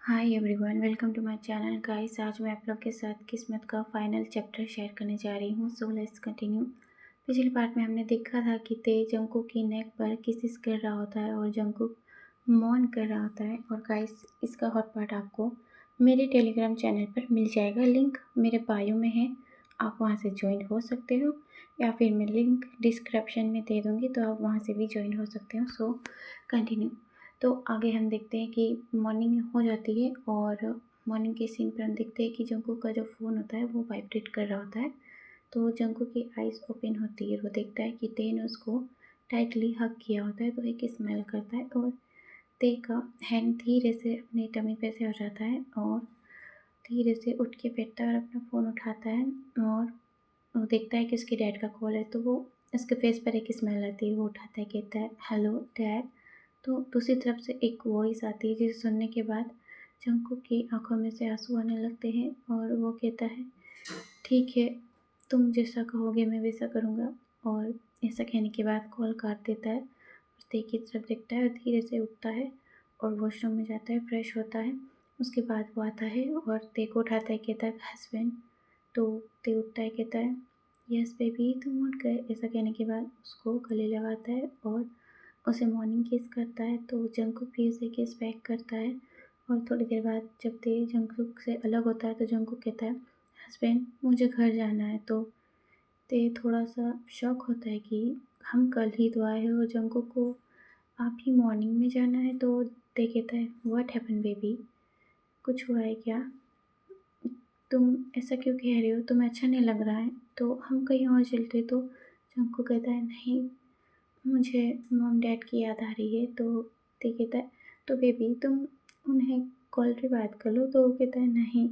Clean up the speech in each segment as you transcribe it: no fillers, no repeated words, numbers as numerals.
Hi everyone, welcome to my channel guys. आज मैं आप लोग के साथ किस्मत का फाइनल चैप्टर शेयर करने जा रही हूँ। So let's continue. पिछले पार्ट में हमने देखा था कि ते जंकुक की नेक पर किसिस कर रहा होता है और जंकुक मौन कर रहा होता है। और गाइस, इसका हॉट पार्ट आपको मेरे टेलीग्राम चैनल पर मिल जाएगा। लिंक मेरे बायो में है, आप वहाँ से ज्वाइन हो सकते हो, या फिर मैं लिंक डिस्क्रिप्शन में दे दूँगी तो आप वहाँ से भी ज्वाइन हो सकते हो। So continue. तो आगे हम देखते हैं कि मॉर्निंग हो जाती है और मॉर्निंग के सीन पर हम देखते हैं कि जंकुक का जो फ़ोन होता है वो वाइब्रेट कर रहा होता है। तो जंकुक की आइज़ ओपन होती है, वो देखता है कि ते ने उसको टाइटली हग किया होता है। तो एक स्मेल करता है और ते का हैंड धीरे से अपने टमी पे से हो जाता है और धीरे से उठ के बैठता है और अपना फ़ोन उठाता है और वो देखता है कि उसके डैड का कॉल है। तो वो उसके फेस पर एक स्मेल आती है, वो उठाता है, कहता है हेलो डैड। तो दूसरी तरफ से एक वॉइस आती है जिसे सुनने के बाद जंकुक की आंखों में से आंसू आने लगते हैं और वो कहता है ठीक है, तुम जैसा कहोगे मैं वैसा करूँगा। और ऐसा कहने के बाद कॉल काट देता है और ते की तरफ देखता है और धीरे से उठता है और वॉशरूम में जाता है, फ्रेश होता है। उसके बाद वो आता है और ते को उठाता है, कहता है हस्बैंड। तो ते उठता है, कहता है यस बेबी तुम उठ गए। ऐसा कहने के बाद उसको गले लगाता है और उसे मॉर्निंग किस करता है। तो जंकुक भी उसे किस बैक करता है और थोड़ी देर बाद जब ते जंकुक से अलग होता है तो जंकुक कहता है हस्बैंड मुझे घर जाना है। तो ते थोड़ा सा शॉक होता है कि हम कल ही तो आए हैं और जंकुक को आप ही मॉर्निंग में जाना है। तो ते कहता है व्हाट हैपन बेबी, कुछ हुआ है क्या, तुम ऐसा क्यों कह रहे हो, तुम्हें अच्छा नहीं लग रहा है, तो हम कहीं और चलते। तो जंकुक कहता है नहीं, मुझे मॉम डैड की याद आ रही है। तो ते कहता है तो बेबी तुम उन्हें कॉल पे बात कर लो। तो वो कहता है नहीं,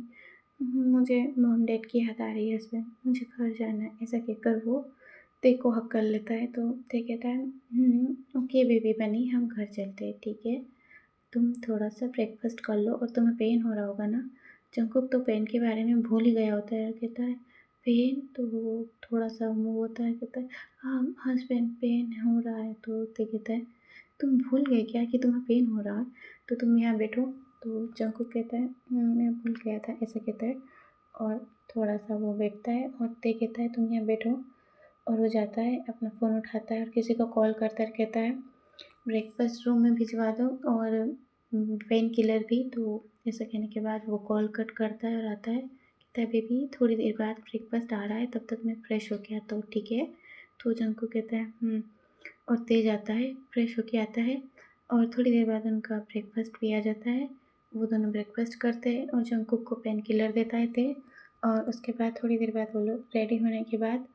मुझे मॉम डैड की याद आ रही है हस्बैंड, मुझे घर जाना है। ऐसा कहकर वो ते को हक कर लेता है। तो ते कहता है ओके बेबी बनी, हम घर चलते हैं, ठीक है, तुम थोड़ा सा ब्रेकफास्ट कर लो और तुम्हें पेन हो रहा होगा ना। जंकुक तो पेन के बारे में भूल ही गया होता है और कहता है पेन, तो वो थोड़ा सा मुँह होता है, कहता है हाँ हस्बैंड पेन हो रहा है। तो ते कहता है तुम भूल गए क्या कि तुम्हें पेन हो रहा है, तो तुम यहाँ बैठो। तो जंकुक कहता है मैं भूल गया था, ऐसा कहता है और थोड़ा सा वो बैठता है और ते कहता है तुम यहाँ बैठो। और वो जाता है, अपना फ़ोन उठाता है और किसी को कॉल करता है, कहता है ब्रेकफास्ट रूम में भिजवा दो और पेन किलर भी। तो ऐसा कहने के बाद वो कॉल कट करता है और आता है, कहता है बेबी थोड़ी देर बाद ब्रेकफास्ट आ रहा है, तब तक मैं फ़्रेश होके आता हूँ, ठीक है। तो जंकु कहता है और तेज आता है, फ्रेश होके आता है और थोड़ी देर बाद उनका ब्रेकफास्ट भी आ जाता है। वो दोनों ब्रेकफास्ट करते हैं और जंकुक को पेन किलर देता है ते। और उसके बाद थोड़ी देर बाद वो लोग रेडी होने के बाद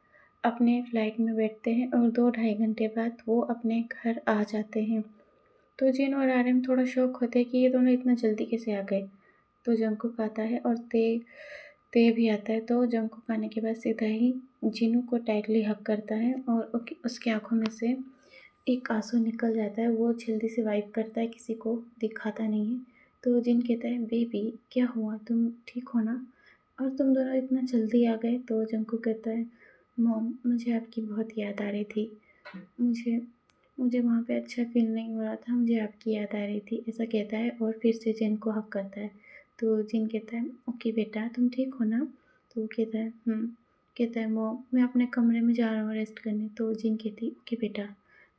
अपने फ़्लाइट में बैठते हैं और 2 ढाई घंटे बाद वो अपने घर आ जाते हैं। तो जिन और आर्यन थोड़ा शॉक होते हैं कि ये दोनों इतना जल्दी कैसे आ गए। तो जंकुक आता है और ते भी आता है। तो जंकुक आने के बाद सीधा ही जिनू को टाइटली हग करता है और उसकी आंखों में से एक आंसू निकल जाता है। वो जल्दी से वाइप करता है, किसी को दिखाता नहीं है। तो जिन कहता है बेबी क्या हुआ, तुम ठीक हो ना, और तुम दोनों इतना जल्दी आ गए। तो जंकुक कहता है मॉम मुझे आपकी बहुत याद आ रही थी, मुझे मुझे वहाँ पे अच्छा फ़ील नहीं हो रहा था, मुझे आपकी याद आ रही थी। ऐसा कहता है और फिर से जिन को हग करता है। तो जिन कहता है ओके बेटा तुम ठीक हो ना। तो वो कहता है कहता है मॉम मैं अपने कमरे में जा रहा हूँ रेस्ट करने। तो जिन कहती है ओके बेटा।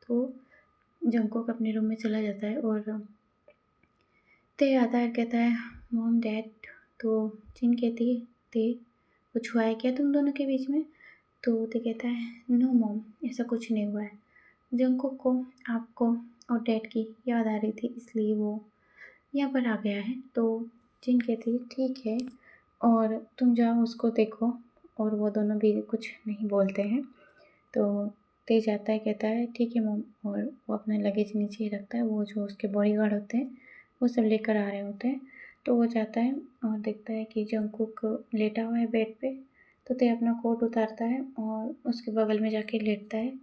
तो जंकुक अपने रूम में चला जाता है और ते आता है, कहता है मॉम डैड। तो जिन कहती है ते कुछ हुआ है क्या तुम दोनों के बीच में। तो ते कहता है नो मॉम ऐसा कुछ नहीं हुआ है, जंकुक को आपको और डैड की याद आ रही थी इसलिए वो यहाँ पर आ गया है। तो जिन कहती है ठीक है और तुम जाओ उसको देखो। और वो दोनों भी कुछ नहीं बोलते हैं। तो तेज आता है, कहता है ठीक है मॉम, और वो अपना लगेज नीचे ही रखता है। वो जो उसके बॉडीगार्ड होते हैं वो सब लेकर आ रहे होते हैं। तो वो जाता है और देखता है कि जंकुक लेटा हुआ है बेड पे। तो ते अपना कोट उतारता है और उसके बगल में जाके लेटता है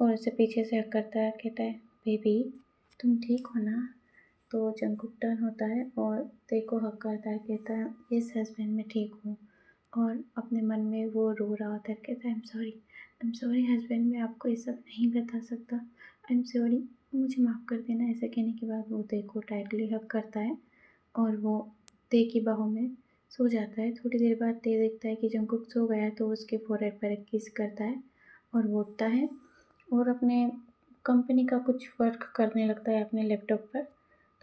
और उसे पीछे से हक करता है, कहता है बेबी तुम ठीक हो ना। तो जंकुक टर्न होता है और ते को हक करता है, कहता है यस हस्बैंड मैं ठीक हूँ। और अपने मन में वो रो रहा होता है, कहता है आई एम सॉरी हस्बैंड, मैं आपको ये सब नहीं बता सकता, आई एम सॉरी, मुझे माफ़ कर देना। ऐसा कहने के बाद वो ते को टाइटली हग करता है और वो ते की बाहों में सो जाता है। थोड़ी देर बाद ते देखता है कि जंगकुक सो गया है तो उसके फोrehead पर एक किस करता है और वो उठता है और अपने कंपनी का कुछ वर्क करने लगता है अपने लैपटॉप पर।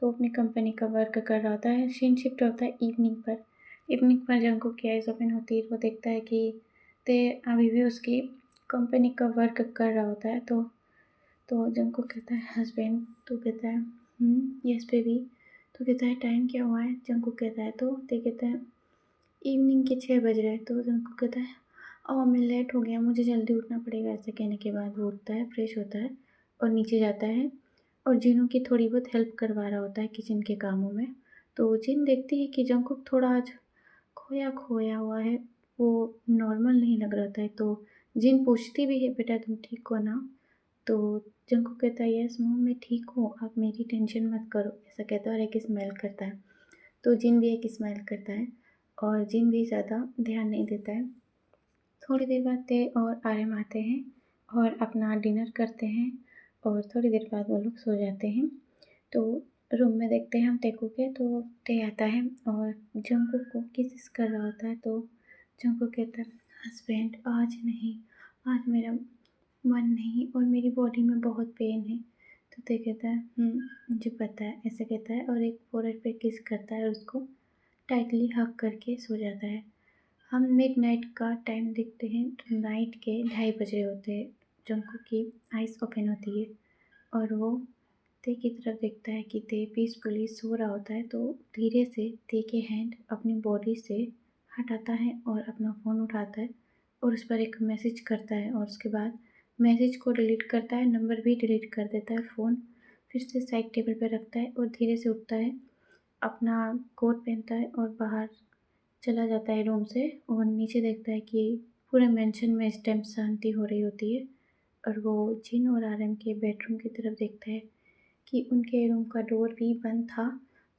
तो अपनी कंपनी का वर्क कर रहा होता है। सीन शिफ्ट होता है इवनिंग पर। इवनिंग पर जंगकुक की आइज़ ओपन होती है। वो देखता है कि ते अभी भी उसकी कंपनी का वर्क कर रहा होता है। तो जंगकुक कहता है हस्बैंड। तो कहता है यस बेबी। तो कहता है टाइम क्या हुआ है? जंगकुक कहता है तो ते कहता है इवनिंग के 6 बज रहे हैं। तो जंगकुक कहता है मैं लेट हो गया, मुझे जल्दी उठना पड़ेगा। ऐसे कहने के बाद वो उठता है, फ्रेश होता है और नीचे जाता है और जिनों की थोड़ी बहुत हेल्प करवा रहा होता है किचन के कामों में। तो जिन देखती है कि जंगकुक थोड़ा आज खोया खोया हुआ है, वो नॉर्मल नहीं लग रहा था। तो जिन पूछती भी है बेटा तुम ठीक हो ना? तो जंगकुक कहता है यस मॉम मैं ठीक हूँ, आप मेरी टेंशन मत करो। ऐसा कहता है और एक स्माइल करता है। तो जिन भी एक स्माइल करता है और जिन भी ज़्यादा ध्यान नहीं देता है। थोड़ी देर बाद ते और आर्यन आते हैं और अपना डिनर करते हैं और थोड़ी देर बाद वो लोग सो जाते हैं। तो रूम में देखते हैं हम टेकू के। तो ते आता है और जंगकुक को किस कर रहा होता है। तो जंगकुक कहता है हस्बैंड आज नहीं, आज मेरा मन नहीं और मेरी बॉडी में बहुत पेन है। तो ते कहता है मुझे पता है। ऐसे कहता है और एक फोrehead पे किस करता है और उसको टाइटली हग करके सो जाता है। हम मिडनाइट का टाइम देखते हैं। तो नाइट के 2:30 बज रहे होते हैं। जंगकुक की आइज़ ओपन होती है और वो ते की तरफ देखता है कि ते पीसफुली सो रहा होता है। तो धीरे से ते के हैंड अपनी बॉडी से हटाता है और अपना फ़ोन उठाता है और उस पर एक मैसेज करता है और उसके बाद मैसेज को डिलीट करता है, नंबर भी डिलीट कर देता है। फ़ोन फिर से साइड टेबल पर रखता है और धीरे से उठता है, अपना कोट पहनता है और बाहर चला जाता है रूम से और नीचे देखता है कि पूरे मेंशन में इस टाइम शांति हो रही होती है। और वो जिन और आर्यन के बेडरूम की तरफ देखता है कि उनके रूम का डोर भी बंद था।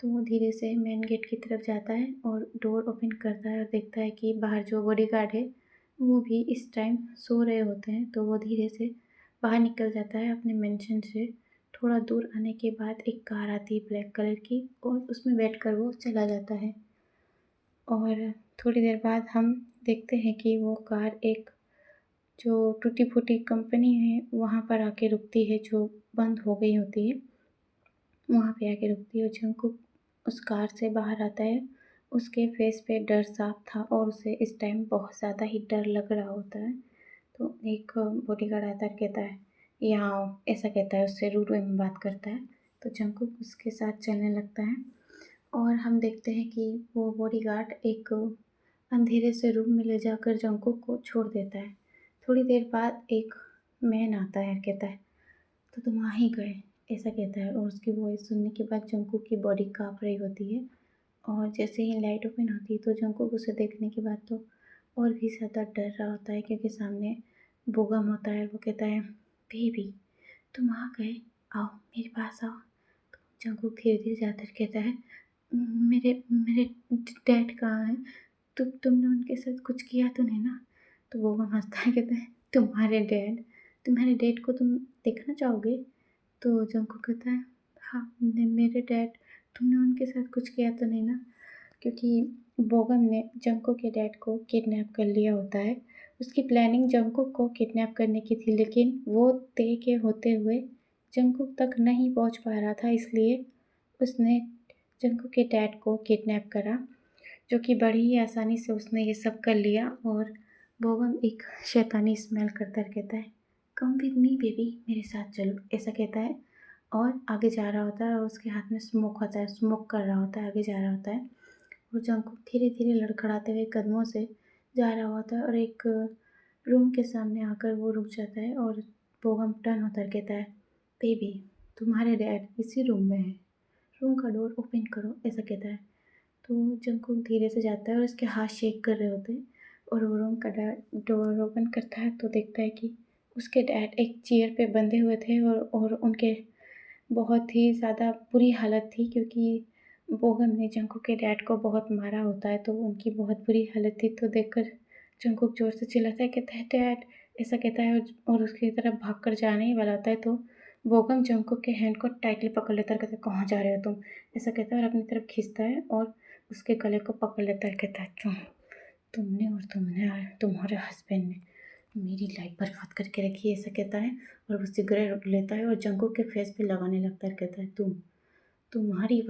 तो वो धीरे से मेन गेट की तरफ जाता है और डोर ओपन करता है और देखता है कि बाहर जो बॉडीगार्ड है वो भी इस टाइम सो रहे होते हैं। तो वो धीरे से बाहर निकल जाता है अपने मेंशन से। थोड़ा दूर आने के बाद एक कार आती है ब्लैक कलर की और उसमें बैठकर वो चला जाता है। और थोड़ी देर बाद हम देखते हैं कि वो कार एक जो टूटी फूटी कंपनी है वहाँ पर आके रुकती है, जो बंद हो गई होती है वहाँ पे आके रुकती है। और जंगकुक उस कार से बाहर आता है। उसके फेस पे डर साफ था और उसे इस टाइम बहुत ज़्यादा ही डर लग रहा होता है। तो एक बॉडीगार्ड आता है, कहता है यहाँ आओ। ऐसा कहता है, उससे रूड वे में बात करता है। तो जंगकुक उसके साथ चलने लगता है और हम देखते हैं कि वो बॉडीगार्ड एक अंधेरे से रूम में ले जाकर जंगकुक को छोड़ देता है। थोड़ी देर बाद एक मैन आता है, कहता है तो तुम आ ही गए। ऐसा कहता है और उसकी वॉइस सुनने के बाद जंगकुक की बॉडी काँप रही होती है। और जैसे ही लाइट ओपन होती है तो जंगकुक उसे देखने के बाद तो और भी ज़्यादा डर रहा होता है, क्योंकि सामने बोगम होता है। वो कहता है बेबी तुम आ गए, आओ मेरे पास आओ। तो जंगकुक धीरे धीरे जाकर कहता है मेरे मेरे डैड कहाँ हैं? तुमने उनके साथ कुछ किया तो नहीं ना? तो बोगम हंसता है, कहता है तुम्हारे डैड को तुम देखना चाहोगे? तो जंगकुक कहता है हाँ मेरे डैड, तुमने उनके साथ कुछ किया तो नहीं ना? क्योंकि बोगम ने जंगकुक के डैड को किडनैप कर लिया होता है। उसकी प्लानिंग जंगकुक को किडनैप करने की थी, लेकिन वो ते के होते हुए जंगकुक तक नहीं पहुंच पा रहा था, इसलिए उसने जंगकुक के डैड को किडनैप करा, जो कि बड़ी ही आसानी से उसने ये सब कर लिया। और बोगम एक शैतानी स्मेल करता कहता है कम विद मी बेबी, मेरे साथ चलो। ऐसा कहता है और आगे जा रहा होता है और उसके हाथ में स्मोक होता है, स्मोक कर रहा होता है, आगे जा रहा होता है। और जंगकुक धीरे धीरे लड़खड़ाते हुए कदमों से जा रहा होता है और एक रूम के सामने आकर वो रुक जाता है और बोगम टर्न होकर कहता है बेबी तुम्हारे डैड इसी रूम में है, रूम का डोर ओपन करो। ऐसा कहता है। तो जंगकुक धीरे से जाता है और उसके हाथ शेक कर रहे होते हैं और वो रूम का डोर ओपन करता है तो देखता है कि उसके डैड एक चेयर पे बंधे हुए थे और उनके बहुत ही ज़्यादा बुरी हालत थी, क्योंकि बोगम ने जंगकुक के डैड को बहुत मारा होता है, तो उनकी बहुत बुरी हालत थी। तो देखकर जंगकुक ज़ोर से चिल्लाता है, कहता है डैड। ऐसा कहता है और उसकी तरफ भागकर जाने ही वाला होता है तो बोगम जंकुक के हैंड को टाइटली पकड़ लेता है, कहता है कहाँ जा रहे हो तुम, ऐसा कहता है और अपनी तरफ खींचता है और उसके गले को पकड़ लेता है। कहता है तुमने और तुम्हारे हस्बैंड ने मेरी लाइफ बर्बाद करके रखी है, ऐसा कहता है और वो सिगरेट लेता है और जंकुक के फेस पे लगाने लगता है। कहता है तुम्हारी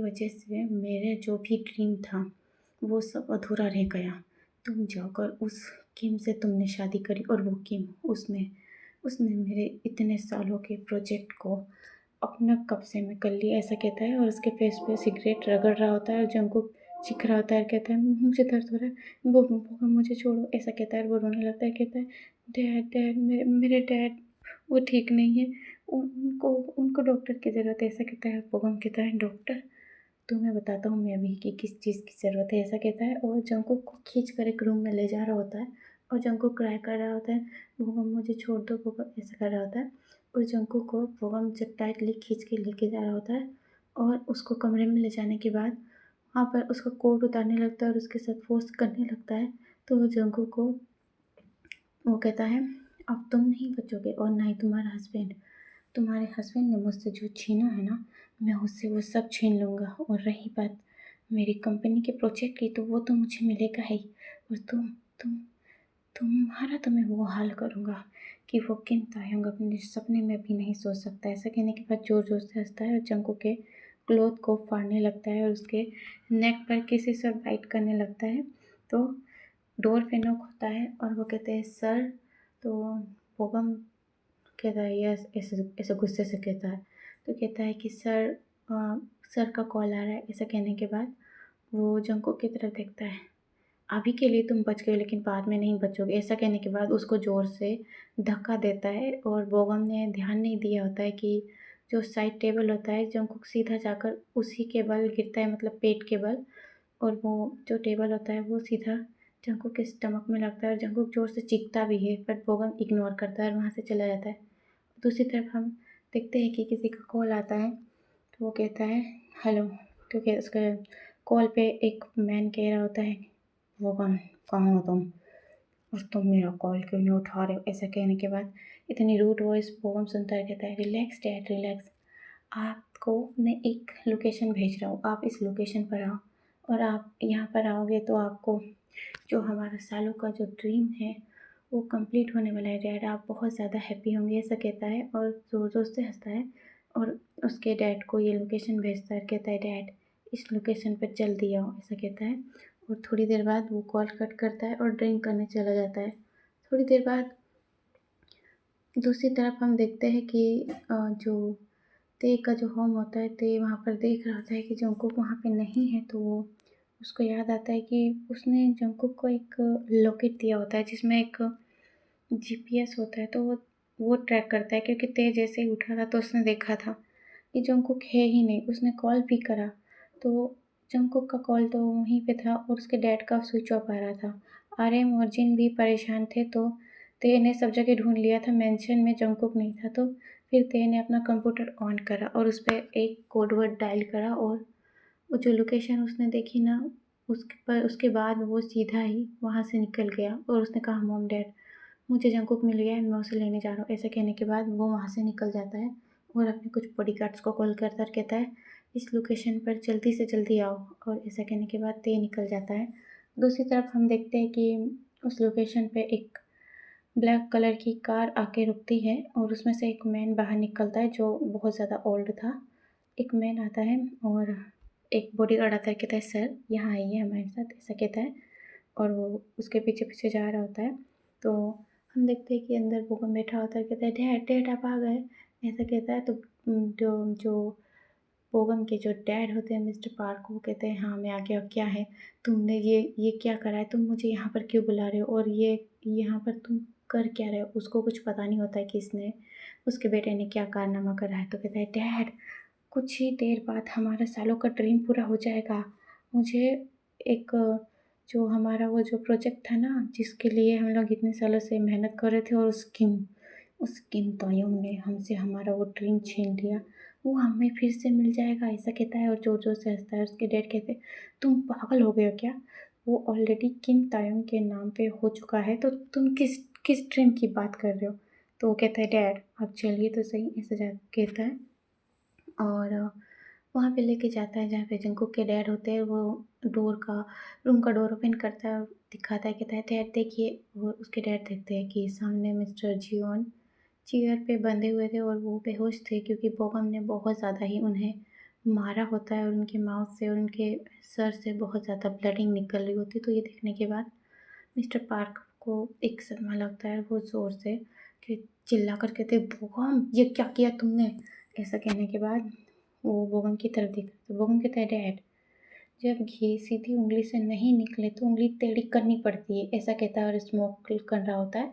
वजह से मेरे जो भी ड्रीम था वो सब अधूरा रह गया। तुम जाकर उस किम से तुमने शादी करी और वो किम उसने उसने मेरे इतने सालों के प्रोजेक्ट को अपना कब्जे में कर लिया, ऐसा कहता है और उसके फेस पे सिगरेट रगड़ रहा होता है और जंकुक चीख रहा होता है। कहता है मुझे दर्द हो रहा है, वो मुझे छोड़ो, ऐसा कहता है। वो रोने लगता है। कहता है डैड मेरे डैड वो ठीक नहीं है, उनको उनको डॉक्टर की ज़रूरत है, ऐसा कहता है। बोगम कहता है डॉक्टर, तो मैं बताता हूँ मैं अभी कि किस चीज़ की ज़रूरत है, ऐसा कहता है और जंकुक को खींच कर एक रूम में ले जा रहा होता है और जंकुक क्राई कर रहा होता है, बोगम मुझे छोड़ दो बोगम, ऐसा कर रहा होता है। और जंकुक को बोगम जब टाइटली खींच के लेके जा रहा होता है और उसको कमरे में ले जाने के बाद वहाँ पर उसका कोट उतारने लगता है और उसके साथ फोर्स करने लगता है। तो वो जंकुक को वो कहता है अब तुम नहीं बचोगे और ना ही तुम्हारे हस्बैंड ने मुझसे जो छीना है ना, मैं उससे वो सब छीन लूँगा। और रही बात मेरी कंपनी के प्रोजेक्ट की, तो वो तो मुझे मिलेगा ही। और तुम्हारा तो मैं वो हाल करूँगा कि वो किन तायंग अपने सपने में भी नहीं सोच सकता। ऐसा कहने के बाद जोर जोर से हंसता है और जंको के क्लोथ को फाड़ने लगता है और उसके नेक पर किसी से बाइट करने लगता है। तो डोर पे नॉक होता है और वो कहते हैं सर। तो बोगम कहता है यस, ऐसे ऐसे गुस्से से कहता है। तो कहता है कि सर का कॉल आ रहा है। ऐसा कहने के बाद वो जंकुक की तरफ देखता है। अभी के लिए तुम बच गए लेकिन बाद में नहीं बचोगे, ऐसा कहने के बाद उसको ज़ोर से धक्का देता है और बोगम ने ध्यान नहीं दिया होता है कि जो साइड टेबल होता है जंकुक सीधा जाकर उसी के बल गिरता है, मतलब पेट के बल। और वो जो टेबल होता है वो सीधा जंकुक के स्टमक में लगता है और जंकुक ज़ोर से चीखता भी है, बट बोगम इग्नोर करता है और वहाँ से चला जाता है। दूसरी तरफ हम देखते हैं कि किसी का कॉल आता है। तो वो कहता है हेलो। तो क्या उसका कॉल पे एक मैन कह रहा होता है वो कहाँ हो तुम और तुम मेरा कॉल क्यों नहीं उठा रहे हो, ऐसा कहने के बाद इतनी रूड वॉइस बोगम सुनता है। कहता है रिलैक्स डैड रिलैक्स, आपको मैं एक लोकेशन भेज रहा हूँ, आप इस लोकेशन पर आओ और आप यहाँ पर आओगे तो आपको जो हमारा सालों का जो ड्रीम है वो कंप्लीट होने वाला है डैड, आप बहुत ज़्यादा हैप्पी होंगे, ऐसा कहता है और ज़ोर ज़ोर से हंसता है और उसके डैड को ये लोकेशन भेजता है। कहता है डैड इस लोकेशन पर जल्दी आओ, ऐसा कहता है और थोड़ी देर बाद वो कॉल कट करता है और ड्रिंक करने चला जाता है। थोड़ी देर बाद दूसरी तरफ हम देखते हैं कि जो ते का जो होम होता है, ते वहाँ पर देख रहा होता है कि जंकुक वहाँ पे नहीं है। तो वो उसको याद आता है कि उसने जंकुक को एक लॉकेट दिया होता है जिसमें एक जीपीएस होता है। तो वो ट्रैक करता है क्योंकि ते जैसे ही उठा था तो उसने देखा था कि जंकुक है ही नहीं। उसने कॉल भी करा तो जंकुक का कॉल तो वहीं पे था और उसके डैड का स्विच ऑफ आ रहा था। आर्यन और जिन भी परेशान थे तो ते ने सब जगह ढूंढ लिया था, मेंशन में जंकुक नहीं था। तो फिर ते ने अपना कंप्यूटर ऑन करा और उस पर एक कोडवर्ड डायल करा और वो जो लोकेशन उसने देखी ना उसके बाद वो सीधा ही वहाँ से निकल गया और उसने कहा मॉम डैड मुझे जंकुक मिल गया है, मैं उसे लेने जा रहा हूँ। ऐसा कहने के बाद वो वहाँ से निकल जाता है और अपने कुछ बॉडीगार्ड्स को कॉल करता है, कहता है इस लोकेशन पर जल्दी से जल्दी आओ। और ऐसा कहने के बाद ते निकल जाता है। दूसरी तरफ हम देखते हैं कि उस लोकेशन पे एक ब्लैक कलर की कार आके रुकती है और उसमें से एक मैन बाहर निकलता है जो बहुत ज़्यादा ओल्ड था। एक मैन आता है और एक बॉडीगार्ड आता है, कहता है सर यहाँ आइए हमारे साथ, ऐसा कहता है और वो उसके पीछे पीछे जा रहा होता है। तो हम देखते हैं कि अंदर बोगम बैठा होता है, कहता है डैड डैड आप आ गए, ऐसा कहता है। तो जो जो बोगम के जो डैड होते हैं मिस्टर पार्क, वो कहते हैं हाँ मैं आ गया, क्या है तुमने ये क्या करा है, तुम मुझे यहाँ पर क्यों बुला रहे हो और ये यहाँ पर तुम कर क्या रहे हो। उसको कुछ पता नहीं होता है कि इसने उसके बेटे ने क्या कारनामा करा है। तो कहता है डैड कुछ ही देर बाद हमारा सालों का ड्रीम पूरा हो जाएगा। मुझे एक जो हमारा वो जो प्रोजेक्ट था ना जिसके लिए हम लोग इतने सालों से मेहनत कर रहे थे और उस किम तायोंग ने हमसे हमारा वो ड्रीम छीन लिया, वो हमें फिर से मिल जाएगा, ऐसा कहता है और जोर जोर से हंसता है। उसके डैड कहते हैं तुम पागल हो गए हो क्या, वो ऑलरेडी किम तायोंग के नाम पे हो चुका है, तो तुम किस किस ड्रीम की बात कर रहे हो। तो वो कहता है डैड आप चलिए तो सही, ऐसा जा कहता है। और वहाँ पे लेके जाता है जहाँ पे जंगकुक के डैड होते हैं। वो डोर का रूम का डोर ओपन करता है और दिखाता है, कहता है डैड देखिए। वो उसके डैड देखते हैं कि सामने मिस्टर जियोन चेयर पे बंधे हुए थे और वो बेहोश थे क्योंकि बोगम ने बहुत ज़्यादा ही उन्हें मारा होता है और उनके माउथ से और उनके सर से बहुत ज़्यादा ब्लडिंग निकल रही होती है। तो ये देखने के बाद मिस्टर पार्क को एक सदमा लगता है। वो ज़ोर से कि चिल्ला कर कहते बोगम ये क्या किया तुमने। ऐसा कहने के बाद वो बोगम की तरफ देखता है तो बोगम कहता है डैड जब घी सीधी उंगली से नहीं निकले तो उंगली टेढ़ी करनी पड़ती है, ऐसा कहता है और स्मोक कर रहा होता है।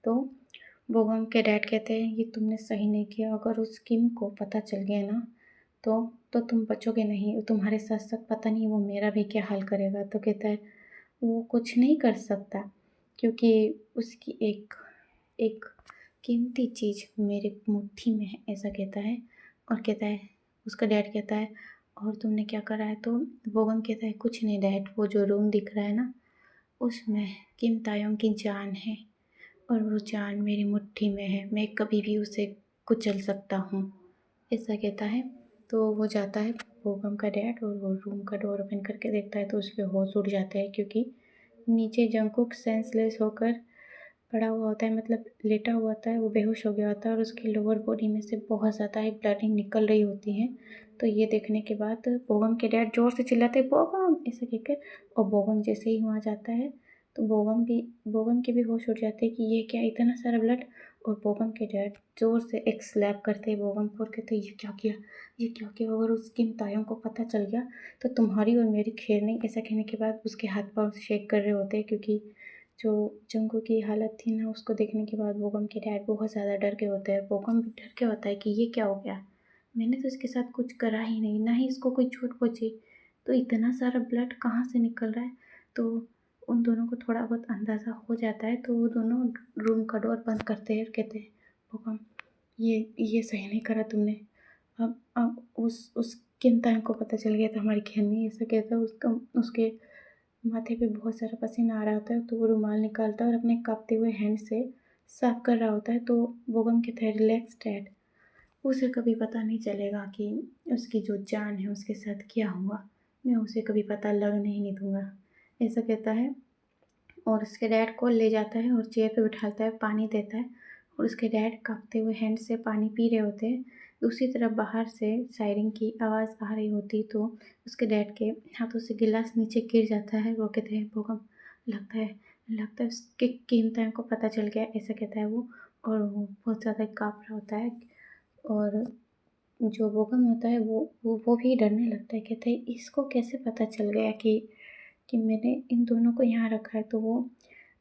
तो बोगम के डैड कहते हैं ये तुमने सही नहीं किया, अगर उस किम को पता चल गया ना तो तुम बचोगे नहीं, तुम्हारे साथ साथ पता नहीं वो मेरा भी क्या हाल करेगा। तो कहता है वो कुछ नहीं कर सकता क्योंकि उसकी एक एक कीमती चीज़ मेरे मुट्ठी में है, ऐसा कहता है। और कहता है उसका डैड कहता है और तुमने क्या करा है। तो बोगम कहता है कुछ नहीं डैड, वो जो रूम दिख रहा है ना उसमें किम तायोंग की जान है और वो जान मेरी मुट्ठी में है, मैं कभी भी उसे कुचल सकता हूँ, ऐसा कहता है। तो वो जाता है बोगम का डैड और वो रूम का डोर ओपन करके देखता है तो उस पर होश उड़ जाता है क्योंकि नीचे जंगकुक सेंसलेस होकर पड़ा हुआ होता है, मतलब लेटा हुआ होता है, वो बेहोश हो गया होता है और उसकी लोअर बॉडी में से बहुत ज़्यादा ही ब्लडिंग निकल रही होती है। तो ये देखने के बाद बोगम के डैड ज़ोर से चिल्लाते हैं बोगम ऐसे कहकर। और बोगम जैसे ही वहाँ जाता है तो बोगम के भी होश उड़ जाते हैं कि ये क्या इतना सारा ब्लड। और बोगम के डैड ज़ोर से एक स्लैप करते हैं बोगम को और कहते हैं ये क्या किया, अगर उसकी तायों को पता चल गया तो तुम्हारी और मेरी खैर नहीं। ऐसा कहने के बाद उसके हाथ पाँव शेक कर रहे होते हैं क्योंकि जो जंगू की हालत थी ना उसको देखने के बाद बोगम के डैड बहुत ज़्यादा डर के होते हैं। बोगम भी डर के होता है कि ये क्या हो गया, मैंने तो इसके साथ कुछ करा ही नहीं, ना ही इसको कोई चोट पहुँची, तो इतना सारा ब्लड कहाँ से निकल रहा है। तो उन दोनों को थोड़ा बहुत अंदाज़ा हो जाता है तो वो दोनों रूम का डोर बंद करते हैं और कहते हैं बोगम ये सही नहीं करा तुमने। अब उस किन को पता चल गया तो हमारी खैर नहीं, ऐसा कहता है। उसका उसके माथे पे बहुत सारा पसीना आ रहा होता है तो वो रुमाल निकालता है और अपने काँपते हुए हैंड से साफ कर रहा होता है। तो बोगम कहता है रिलैक्स डैड, उसे कभी पता नहीं चलेगा कि उसकी जो जान है उसके साथ क्या हुआ, मैं उसे कभी पता लगने ही नहीं दूंगा, ऐसा कहता है। और उसके डैड को ले जाता है और चेयर पे बिठाता है, पानी देता है और उसके डैड काँपते हुए हैंड से पानी पी रहे होते हैं। दूसरी तरफ बाहर से सायरन की आवाज़ आ रही होती तो उसके डैड के हाथों से गिलास नीचे गिर जाता है। वो कहते हैं भूकंप लगता है उसके कीमताओं को पता चल गया, ऐसा कहता है वो। और वो बहुत ज़्यादा काँप रहा होता है और जो भूकंप होता है वो भी डरने लगता है। कहता है इसको कैसे पता चल गया कि मैंने इन दोनों को यहाँ रखा है। तो वो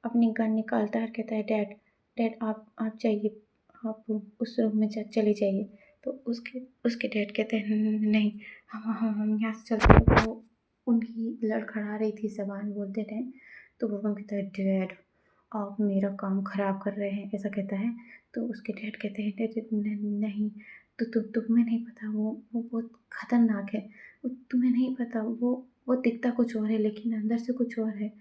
अपनी गन निकालता है और कहता है डैड डैड आप जाइए, आप उस रूम में चले जाइए। तो उसके उसके डैड कहते हैं नहीं, हम यहाँ से चलते हैं। वो उनकी लड़खड़ा रही थी ज़बान बोलते टाइम। तो वो कहता है डैड आप मेरा काम ख़राब कर रहे हैं, ऐसा कहता है। तो उसके डैड कहते हैं डैड नहीं, तो तुम्हें नहीं पता वो बहुत ख़तरनाक है, वो तुम्हें नहीं पता, वो दिखता कुछ और है लेकिन अंदर से कुछ और है,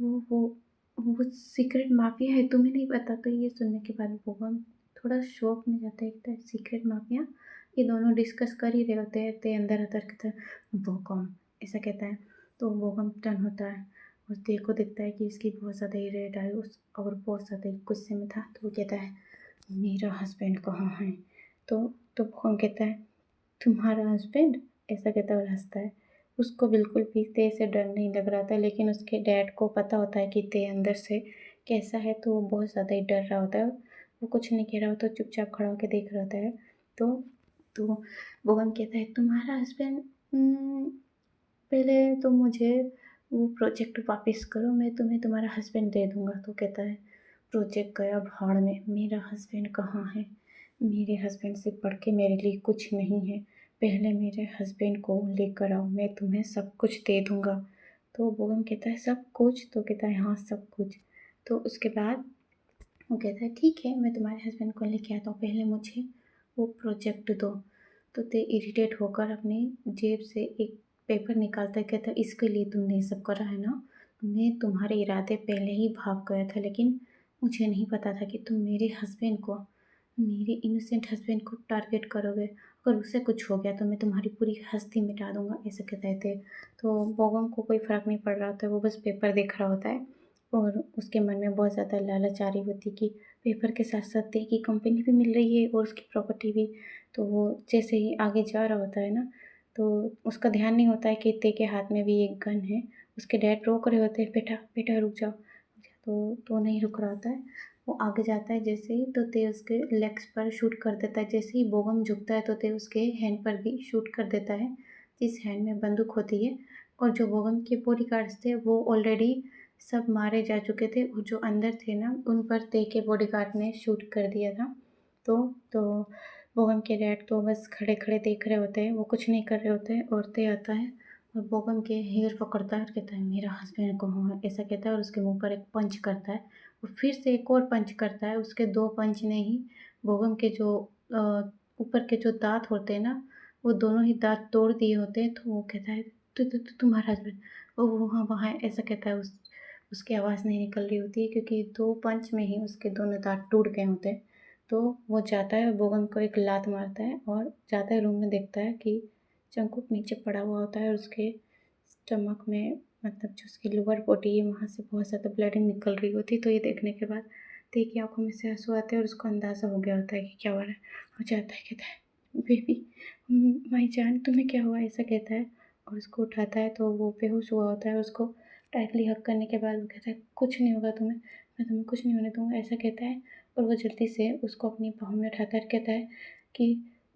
वो वो वो सीक्रेट माफिया है, तुम्हें नहीं पता। तो ये सुनने के बाद बोगम थोड़ा शौक में जाता है, कहता है सीक्रेट माफिया, ये दोनों डिस्कस कर ही रहे होते हैं। ते अंदर अंदर कहता है बोगम, ऐसा कहता है। तो बोगम टर्न होता है और ते को दिखता है कि इसकी बहुत ज़्यादा ही रेड आई उस और बहुत ज़्यादा ही गुस्से में था। तो वो कहता है मेरा हस्बैंड कहाँ है। तो बोगम कहता है तुम्हारा हस्बैंड, ऐसा कहता है और हंसता है। उसको बिल्कुल भी ते से डर नहीं लग रहा था लेकिन उसके डैड को पता होता है कि ते अंदर से कैसा है तो वो बहुत ज़्यादा ही डर रहा होता है। वो कुछ नहीं कह रहा होता, चुपचाप खड़ा होकर देख रहा होता है। तो तो बोगम कहता है तुम्हारा हस्बैंड, पहले तो मुझे वो प्रोजेक्ट वापस करो, मैं तुम्हें तुम्हारा हस्बैंड दे दूँगा। तो कहता है प्रोजेक्ट गया भाड़ में, मेरा हस्बैंड कहाँ है, मेरे हस्बैंड से बढ़ के मेरे लिए कुछ नहीं है, पहले मेरे हस्बैंड को लेकर आओ, मैं तुम्हें सब कुछ दे दूँगा। तो बोगम कहता है सब कुछ, तो कहता है हाँ सब कुछ। तो उसके बाद वो कहता है ठीक है मैं तुम्हारे हस्बैंड को लेके आता हूँ, पहले मुझे वो प्रोजेक्ट दो। तो ते इरिटेट होकर अपनी जेब से एक पेपर निकालता है, कहता है इसके लिए तुमने ये सब करा है ना, मैं तुम्हारे इरादे पहले ही भाग गया था लेकिन मुझे नहीं पता था कि तुम मेरे हस्बैंड को मेरे इनोसेंट हस्बैंड को टारगेट करोगे, अगर उससे कुछ हो गया तो मैं तुम्हारी पूरी हस्ती मिटा दूँगा, ऐसा कहते थे। तो बोगम को कोई फ़र्क नहीं पड़ रहा होता है, वो बस पेपर देख रहा होता है और उसके मन में बहुत ज़्यादा लालच आ रही होती कि पेपर के साथ-साथ तेल की कंपनी भी मिल रही है और उसकी प्रॉपर्टी भी। तो वो जैसे ही आगे जा रहा होता है ना, तो उसका ध्यान नहीं होता है कि ते के हाथ में भी एक गन है। उसके डैड रोक रहे होते हैं, "बेटा, बेटा रुक जाओ।" तो नहीं रुक रहा होता है। वो आगे जाता है जैसे ही, तो ते उसके लेग्स पर शूट कर देता है। जैसे ही बोगम झुकता है तो ते उसके हैंड पर भी शूट कर देता है, जिस हैंड में बंदूक होती है। और जो बोगम के बॉडीगार्ड्स थे वो ऑलरेडी सब मारे जा चुके थे और जो अंदर थे ना, उन पर ते के बॉडीगार्ड ने शूट कर दिया था। तो बोगम के डैड तो बस खड़े-खड़े देख रहे होते हैं, वो कुछ नहीं कर रहे होते हैं और ते आता है और बोगम के हेयर पकड़ता है और कहता है, "मेरा हस्बैंड कहाँ है?" ऐसा कहता है और उसके मुँह पर एक पंच करता है। वो फिर से एक और पंच करता है, उसके 2 पंच ने ही बोगम के जो ऊपर के जो दाँत होते हैं ना, वो दोनों ही दाँत तोड़ दिए होते हैं। तो वो कहता है, "तु तु तु तुम्हारा हस्बैंड, वो वहाँ वहाँ है।" ऐसा कहता है। उसकी आवाज़ नहीं निकल रही होती है क्योंकि 2 पंच में ही उसके दोनों दाँत टूट गए होते हैं। तो वो जाता है और बोगम को एक लात मारता है और जाता है रूम में, देखता है कि जंगकुक नीचे पड़ा हुआ होता है और उसके स्टमक में, मतलब जो उसकी लोअर बॉडी है वहाँ से बहुत ज़्यादा ब्लीडिंग निकल रही होती है। तो ये देखने के बाद ते की आँखों में से आँसू आते हैं और उसको अंदाज़ा हो गया होता है कि क्या हो रहा है। वो जाता है, कहता है, "बेबी, माई जान, तुम्हें क्या हुआ?" ऐसा कहता है और उसको उठाता है तो वो बेहोश हुआ होता है। उसको टाइटली हग करने के बाद वो कहता है, "कुछ नहीं होगा तुम्हें, मैं तुम्हें कुछ नहीं होने दूँगा", ऐसा कहता है। और वो जल्दी से उसको अपनी बाहों में उठाता है और कहता है कि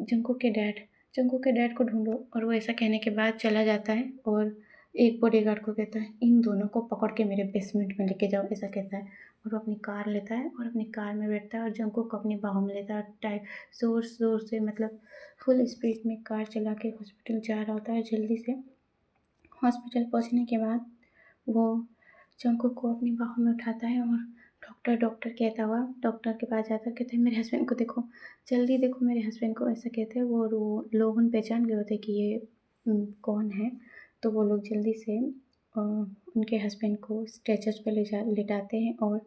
जंगकुक के डैड को ढूँढो। और वो ऐसा कहने के बाद चला जाता है और एक बॉडीगार्ड को कहता है, "इन दोनों को पकड़ के मेरे बेसमेंट में लेके जाओ", ऐसा कहता है। और वो अपनी कार लेता है और अपनी कार में बैठता है और जंगकुक को अपनी बाहों में लेता है और ज़ोर-ज़ोर से, मतलब फुल स्पीड में कार चला के हॉस्पिटल जा रहा होता है। जल्दी से हॉस्पिटल पहुँचने के बाद वो जंगकुक को अपनी बाहों में उठाता है और डॉक्टर डॉक्टर कहता हुआ डॉक्टर के पास जाता है, कहता है, "मेरे हस्बैंड को देखो, जल्दी देखो मेरे हस्बैंड को", ऐसा कहते हैं वो। और वो लोग उन पहचान गए होते हैं कि ये कौन है। तो वो लोग जल्दी से उनके हस्बैंड को स्ट्रेचर पे लिटाते हैं और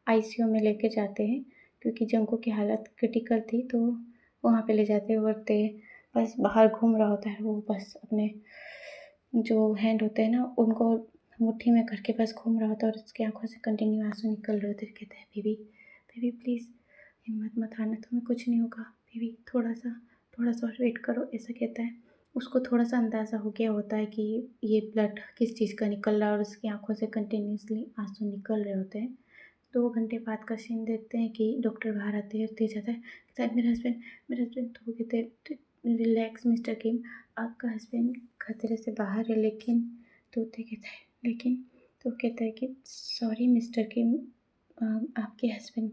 आईसीयू में लेके जाते हैं क्योंकि जंगकुक की हालत क्रिटिकल थी। तो वहाँ पे ले जाते हैं और ते बस बाहर घूम रहा होता है। वो बस अपने जो हैंड होते हैं ना, उनको मुट्ठी में करके बस घूम रहा होता है और उसकी आँखों से कंटिन्यू आँसू निकल रहे होते हैं। कहता है, "बेबी, बेबी प्लीज़ हिम्मत मत हारना, तुम्हें कुछ नहीं होगा। बेबी थोड़ा सा और वेट करो", ऐसा कहता है। उसको थोड़ा-सा अंदाज़ा हो गया होता है कि ये ब्लड किस चीज़ का निकल रहा है और उसकी आँखों से कंटिन्यूअसली आँसू निकल रहे होते हैं। 2 घंटे बाद का सीन देखते हैं कि डॉक्टर बाहर आते हैं और तेज आता है, कहता है, "मेरा हस्बैंड", तो वो कहते हैं, रिलैक्स मिस्टर किम, आपका हस्बैंड खतरे से बाहर है, लेकिन", तो ते कहता है, "लेकिन", तो कहता है कि, "सॉरी मिस्टर किम, आपके हस्बैंड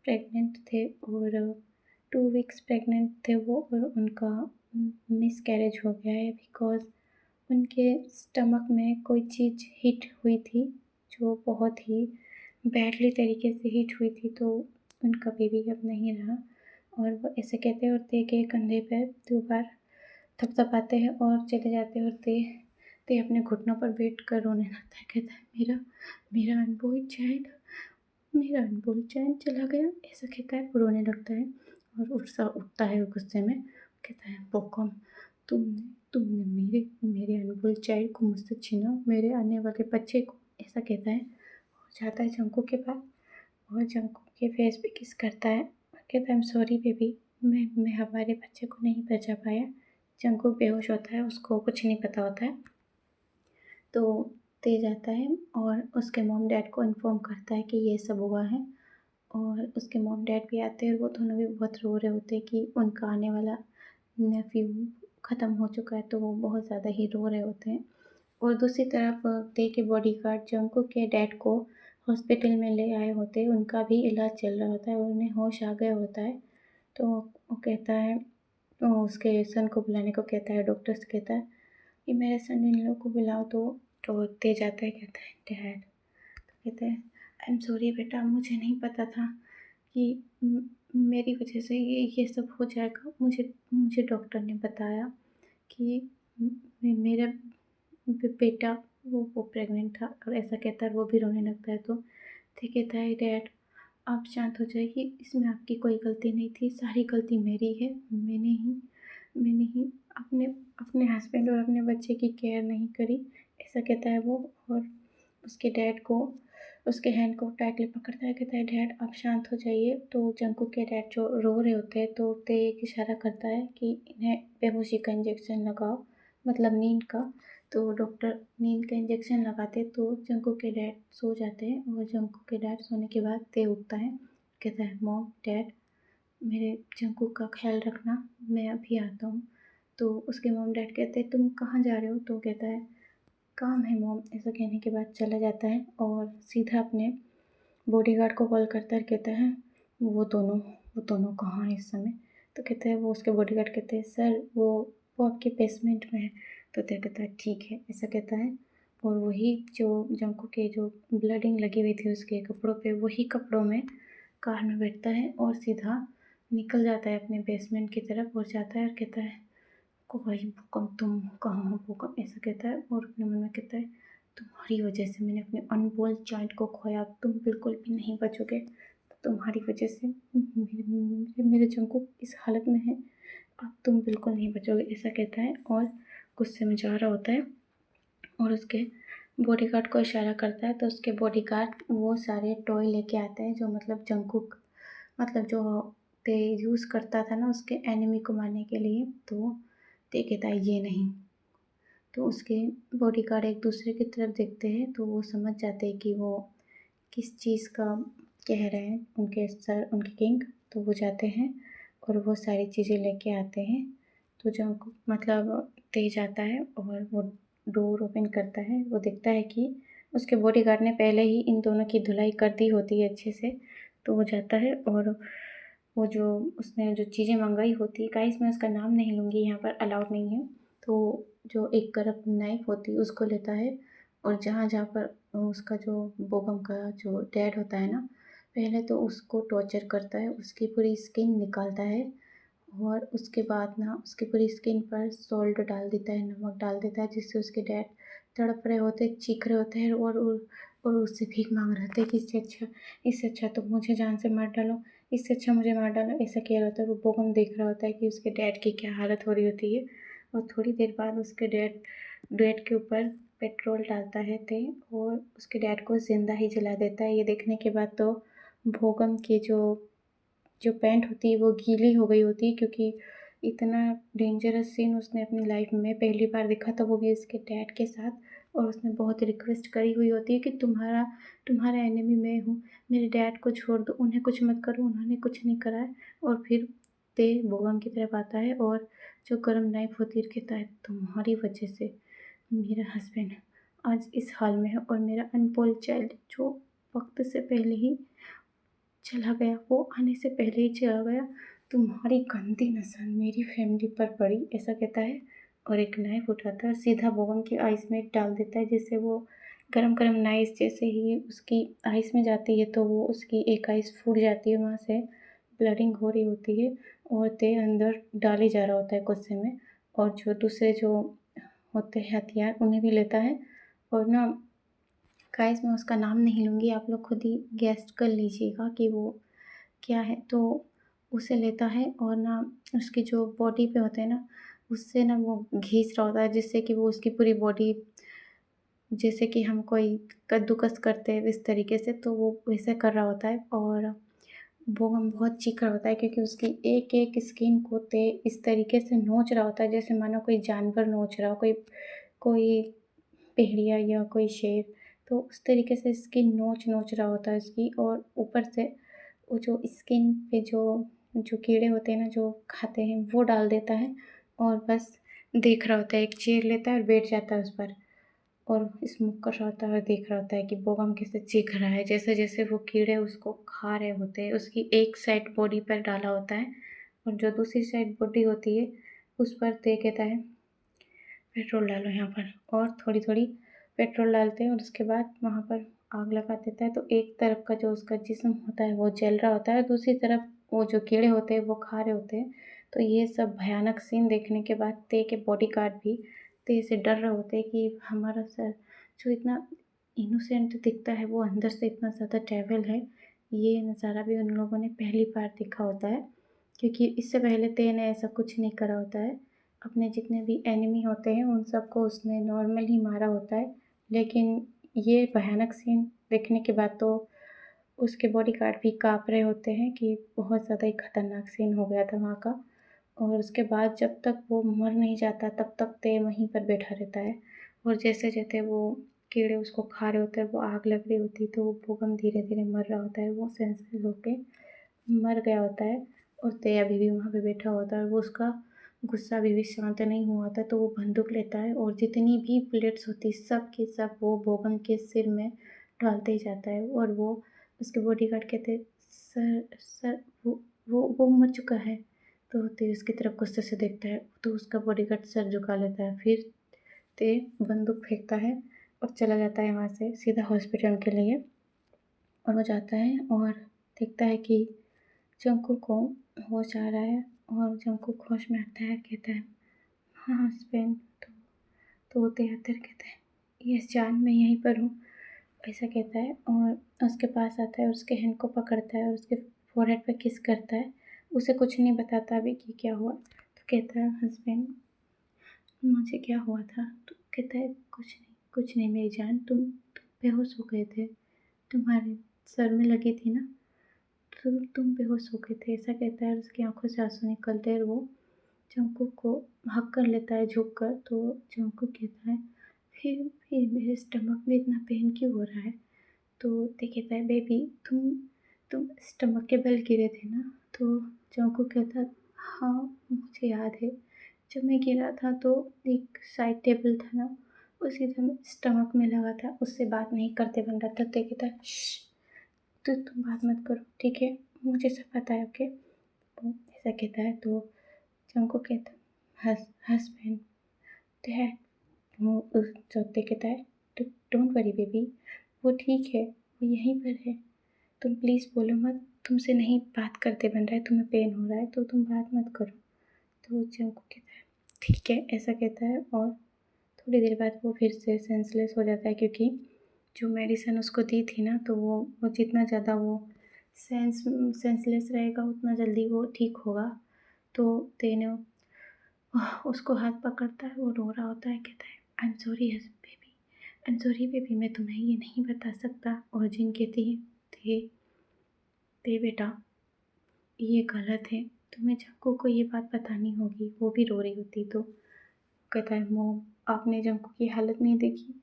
प्रेग्नेंट थे और 2 वीक्स प्रेग्नेंट थे वो, और उनका मिसकैरेज हो गया है बिकॉज़ उनके स्टमक में कोई चीज़ हिट हुई थी, जो बहुत ही बैडली तरीके से हिट हुई थी, तो उनका बेबी अब नहीं रहा", और वो ऐसे कहते हैं और ते के कंधे पे 2 बार थपथपाते हैं और चले जाते हैं। और ते अपने घुटनों पर बैठकर रोने लगता है, कहता है, "मेरा मेरा अनबोल्ड चाइल्ड मेरा अनमोल चैन चला गया", ऐसा कहता है। वो रोने लगता है और उठता है गुस्से में, कहता है, "बोकम, तुमने तुमने मेरे मेरे अनमोल चाइल्ड को मुझसे छीना, मेरे आने वाले बच्चे को", ऐसा कहता है। वो जाता है जंगकुक के पास और जंगकुक के फेस पे किस करता है और कहता है, "आई एम सॉरी बेबी, मैं हमारे बच्चे को नहीं बचा पाया"। जंगकुक बेहोश होता है, उसको कुछ नहीं पता होता है। तो तेज आता है और उसके मॉम डैड को इन्फॉर्म करता है कि ये सब हुआ है। और उसके मॉम डैड भी आते हैं और वो दोनों भी बहुत रो रहे होते हैं कि उनका आने वाला नेफ्यू ख़त्म हो चुका है, तो वो बहुत ज़्यादा ही रो रहे होते हैं। और दूसरी तरफ ते के बॉडीगार्ड जंगकुक के डैड को हॉस्पिटल में ले आए होते हैं, उनका भी इलाज चल रहा होता है और उन्हें होश आ गया होता है। तो वो कहता है, तो उसके सन को बुलाने को कहता है, डॉक्टर से कहता है कि मेरे सन इन लोग को बुलाओ। तो ते जाता है, कहता है, "डैड", तो कहते हैं, "आई एम सॉरी बेटा, मुझे नहीं पता था कि मेरी वजह से ये सब हो जाएगा। मुझे मुझे डॉक्टर ने बताया कि मेरा बेटा वो प्रेग्नेंट था", और ऐसा कहता है, वो भी रोने लगता है। तो कहता है, "डैड, आप शांत हो जाइए, इसमें आपकी कोई गलती नहीं थी, सारी गलती मेरी है। मैंने ही अपने अपने हस्बैंड और अपने बच्चे की केयर नहीं करी, ऐसा कहता है वो। और उसके डैड को उसके हैंड को टाइटली पकड़ता है, कहता है डैड आप शांत हो जाइए। तो जंकुक के डैड जो रो रहे होते हैं तो ते एक इशारा करता है कि इन्हें बेहोशी का इंजेक्शन लगाओ, मतलब नींद का। तो डॉक्टर नींद का इंजेक्शन लगाते तो जंकुक के डैड सो जाते हैं। और जंकुक के डैड सोने के बाद ते उठता है, कहता है मॉम डैड मेरे जंकुक का ख्याल रखना, मैं अभी आता हूँ। तो उसके मॉम डैड कहते हैं तुम कहाँ जा रहे हो? तो कहता है काम है मॉम, ऐसा कहने के बाद चला जाता है और सीधा अपने बॉडीगार्ड को कॉल करता है। कहता है वो दोनों कहाँ हैं इस समय? तो कहता है वो उसके बॉडीगार्ड कहते हैं सर वो आपके बेसमेंट में है। तो त्या कहता है ठीक है, ऐसा कहता है। और वही जो जंको के जो ब्लडिंग लगी हुई थी उसके कपड़ों पे, वही कपड़ों में कार में बैठता है और सीधा निकल जाता है अपने बेसमेंट की तरफ और जाता है और कहता है कोई भूकंप, तुम कहाँ हो भूकंप, ऐसा कहता है। और अपने मन में कहता है तुम्हारी वजह से मैंने अपने अनमोल चाँद को खोया, तुम बिल्कुल भी नहीं बचोगे। तुम्हारी वजह से मेरे जंकुक इस हालत में है, अब तुम बिल्कुल नहीं बचोगे, ऐसा कहता है। और गुस्से में जा रहा होता है और उसके बॉडीगार्ड को इशारा करता है। तो उसके बॉडीगार्ड वो सारे टॉय लेके आता है जो मतलब जंकुक मतलब जो ते यूज़ करता था ना उसके एनिमी को मारने के लिए। तो ते कहता है ये नहीं। तो उसके बॉडीगार्ड एक दूसरे की तरफ देखते हैं तो वो समझ जाते हैं कि वो किस चीज़ का कह रहे हैं उनके सर, उनके किंग। तो वो जाते हैं और वो सारी चीज़ें लेके आते हैं। तो जो मतलब तेज आता है और वो डोर ओपन करता है, वो देखता है कि उसके बॉडीगार्ड ने पहले ही इन दोनों की धुलाई कर दी होती है अच्छे से। तो वो जाता है और वो जो उसने जो चीज़ें मंगाई होती है, गाइस मैं उसका नाम नहीं लूँगी, यहाँ पर अलाउड नहीं है। तो जो एक करप नाइफ होती है उसको लेता है और जहाँ जहाँ पर उसका जो बोगम का जो डैड होता है ना, पहले तो उसको टॉर्चर करता है, उसकी पूरी स्किन निकालता है। और उसके बाद ना उसकी पूरी स्किन पर सॉल्ट डाल देता है, नमक डाल देता है, जिससे उसके डैड तड़प रहे होते हैं, चीख रहे होते हैं और उससे भीख मांग रहे होते हैं कि इससे अच्छा तो मुझे जान से मार डालो, इससे अच्छा मुझे मार डालो, ऐसा कह रहा होता है। वो बोगम देख रहा होता है कि उसके डैड की क्या हालत हो रही होती है। और थोड़ी देर बाद उसके डैड के ऊपर पेट्रोल डालता है ते और उसके डैड को ज़िंदा ही जला देता है। ये देखने के बाद तो भोगम की जो पैंट होती है वो गीली हो गई होती है, क्योंकि इतना डेंजरस सीन उसने अपनी लाइफ में पहली बार देखा था, वो भी उसके डैड के साथ। और उसने बहुत रिक्वेस्ट करी हुई होती है कि तुम्हारा एनिमी मैं हूँ, मेरे डैड को छोड़ दो, उन्हें कुछ मत करो, उन्होंने कुछ नहीं करा है। और फिर ते बोगम की तरफ आता है और जो गर्म नाइफ होती है कहता है तुम्हारी वजह से मेरा हस्बैंड आज इस हाल में है और मेरा अनबोर्न चाइल्ड जो वक्त से पहले ही चला गया, वो आने से पहले ही चला गया, तुम्हारी गंदी नज़र मेरी फैमिली पर पड़ी, ऐसा कहता है। और एक नाइफ उठाता है और सीधा बोगम की आइस में डाल देता है, जिससे वो गरम गरम नाइफ जैसे ही उसकी आइस में जाती है तो वो उसकी एक आइस फूट जाती है, वहाँ से ब्लडिंग हो रही होती है और ते अंदर डाले जा रहा होता है गुस्से में। और जो दूसरे जो होते हैं हथियार उन्हें भी लेता है। और ना गाइस मैं उसका नाम नहीं लूँगी, आप लोग खुद ही गेस कर लीजिएगा कि वो क्या है। तो उसे लेता है और ना उसकी जो बॉडी पे होते हैं ना, उससे ना वो घिस रहा होता है, जिससे कि वो उसकी पूरी बॉडी, जैसे कि हम कोई कद्दूकस करते हैं इस तरीके से, तो वो वैसे कर रहा होता है। और वो हम बहुत चीख रहा होता है क्योंकि उसकी एक एक स्किन को ते इस तरीके से नोच रहा होता है जैसे मानो कोई जानवर नोच रहा हो, कोई कोई भेड़िया या कोई शेर। तो उस तरीके से स्किन नोच रहा होता है उसकी। और ऊपर से वो जो स्किन पे जो जो कीड़े होते हैं ना जो खाते हैं वो डाल देता है और बस देख रहा होता है, एक चेयर लेता है और बैठ जाता है उस पर और स्मोक कर रहा होता है और देख रहा होता है कि बोगम कैसे चीख रहा है, जैसे जैसे वो कीड़े उसको खा रहे होते हैं। उसकी एक साइड बॉडी पर डाला होता है और जो दूसरी साइड बॉडी होती है उस पर ते कहता है पेट्रोल डालो यहाँ पर। और थोड़ी थोड़ी पेट्रोल डालते हैं और उसके बाद वहाँ पर आग लगा देता है। तो एक तरफ का जो उसका जिस्म होता है वो जल रहा होता है और दूसरी तरफ वो जो कीड़े होते हैं वो खा रहे होते हैं। तो ये सब भयानक सीन देखने के बाद ते के बॉडीगार्ड भी ते से डर रहे होते हैं कि हमारा सर जो इतना इनोसेंट दिखता है वो अंदर से इतना ज़्यादा डेविल है, ये नज़ारा भी उन लोगों ने पहली बार देखा होता है, क्योंकि इससे पहले ते ने ऐसा कुछ नहीं करा होता है। अपने जितने भी एनिमी होते हैं उन सबको उसने नॉर्मल ही मारा होता है, लेकिन ये भयानक सीन देखने के बाद तो उसके बॉडीगार्ड भी काँप रहे होते हैं कि बहुत ज़्यादा ही खतरनाक सीन हो गया था वहाँ का। और उसके बाद जब तक वो मर नहीं जाता तब तक ते वहीं पर बैठा रहता है, और जैसे-जैसे वो कीड़े उसको खा रहे होते हैं, वो आग लग रही होती है, तो वो भूकंप धीरे-धीरे मर रहा होता है, वो सेंसलेस होके मर गया होता है, और ते अभी भी वहाँ पे बैठा होता है और वो उसका गुस्सा अभी भी शांत नहीं हुआ होता है। तो वो बंदूक लेता है और जितनी भी बुलेट्स होती है सब की सब वो भूकंप के सिर में डालते ही जाता है, और वो उसके बॉडीगार्ड कहते हैं, "सर सर वो मर चुका है।" तो ते उसकी तरफ गुस्से से देखता है, तो उसका बॉडीगार्ड सर झुका लेता है। फिर ते बंदूक फेंकता है और चला जाता है वहाँ से सीधा हॉस्पिटल के लिए। और वो जाता है और देखता है कि जंगकुक को होश आ रहा है, और जंगकुक होश में आता है, कहता है, हाँ हस्बैंड। तो वो तिहत्तर कहता है, यस जान, मैं यहीं पर हूँ, ऐसा कहता है, और उसके पास आता है, उसके हैंड को पकड़ता है और उसके फोरहेड पे किस करता है। उसे कुछ नहीं बताता अभी कि क्या हुआ। तो कहता है, हस्बैंड मुझे क्या हुआ था? तो कहता है, कुछ नहीं मेरी जान, तुम बेहोश हो गए थे, तुम्हारे सर में लगी थी ना, तुम बेहोश हो गए थे, ऐसा कहता है। और उसकी आंखों से आंसू निकलते हैं और वो जंकुक को हग कर लेता है झुक कर। तो जंकुक कहता है, फिर मेरे स्टमक में इतना पेन क्यों हो रहा है? तो ते कहता है, बेबी तुम स्टमक के बल गिरे थे ना? तो जंकुक कहता है, हाँ मुझे याद है, जब मैं गिरा था तो एक साइड टेबल था ना, वो सीधा मेरे स्टमक में लगा था, उससे बात नहीं करते बन रहा था। ते कहता है, तो तुम बात मत करो, ठीक है, मुझे सब पता है, ओके। वो ऐसा कहता है। तो जंकुक कहता है, हस्बैंड डैड, वो उस चौथे कहता है, तो डोंट वरी बेबी, वो ठीक है, वो यहीं पर है, तुम प्लीज़ बोलो मत, तुमसे नहीं बात करते बन रहा है, तुम्हें पेन हो रहा है तो तुम बात मत करो। तो जंकुक कहता है, ठीक है, ऐसा कहता है। और थोड़ी देर बाद वो फिर से सेंसलेस हो जाता है, क्योंकि जो मेडिसिन उसको दी थी ना, तो वो जितना ज़्यादा वो सेंसलेस रहेगा उतना जल्दी वो ठीक होगा। तो तेने उसको हाथ पकड़ता है, वो रो रहा होता है, कहता है, I am sorry baby, I am sorry baby, मैं तुम्हें ये नहीं बता सकता। और जिन कहती है, ते ते बेटा ये गलत है, तुम्हें जंकू को ये बात बतानी होगी। वो भी रो रही होती। तो कहता है, मॉम आपने जंकू की हालत नहीं देखी,